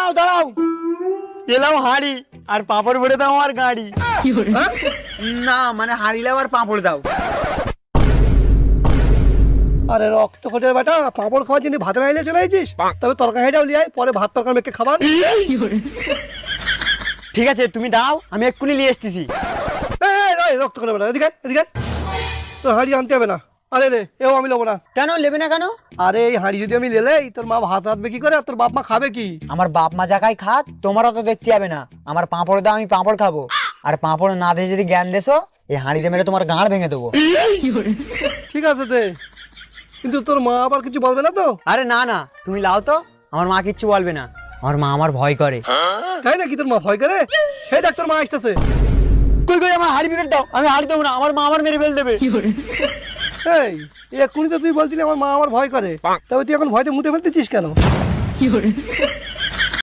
দাঁড়াও দাঁড়াও, এলাম হাঁড়ি আর পাঁপড় ভরে দাও আমার গাড়ি। হ্যাঁ? না মানে হাঁড়ি লাও আর পাঁপড় দাও। আরে রক্ত খোঁজের বেটা, পাঁপড় খাওয়ার জন্য ভাতের হাঁড়ি চলে আইছিস? তবে তরকারিটাও লিয়ে আয়, পরে ভাত তরকারি মেখে খাবার। ঠিক আছে তুমি দাঁড়াও, আমি এক্ষুনি নিয়ে এসতেছি। এই রক্ত খোঁজের বেটা, এদিকে এদিকে, তোর হাঁড়ি আনতে হবে না। আরে রে, এও আমি নেবো না। কেন নেবে না কেন? আরে এই হাঁড়ি যদি আমি লেলেই, তোর মা ভাত রাঁধবে কি করে, আর তোর বাপ মা খাবে কি? আমার বাপ মা জায়গায় খাক, তোমারও তো দেখতে হবে না। আমার পাঁপড় দাও, আমি পাঁপড় খাবো। আর পাঁপড় না দিয়ে যদি জ্ঞান দেছো, এই হাঁড়িতে মেরে তোমার গাঁড় ভেঙে দেবো। ঠিক আছে তে, কিন্তু তোর মা আবার কিছু বলবে না তো? আরে না না, তুমি লাও তো, আমার মা কিচ্ছু বলবে না। আমার মা আমার ভয় করে। তাই নাকি? তোর মা ভয় করে? সেই দেখ তোর মা আসতেছে। কই কই, আমার হাঁড়ি ফেরত দাও, আমি হাঁড়ি দেবো না, আমার মা আমার মেরে ফেল দেবে। এই এক্ষুনি তো তুই বলছিলি আমার মা আমার ভয় করে, তবে তুই এখন ভয়তে মুতে ফেলতেছিস কেন?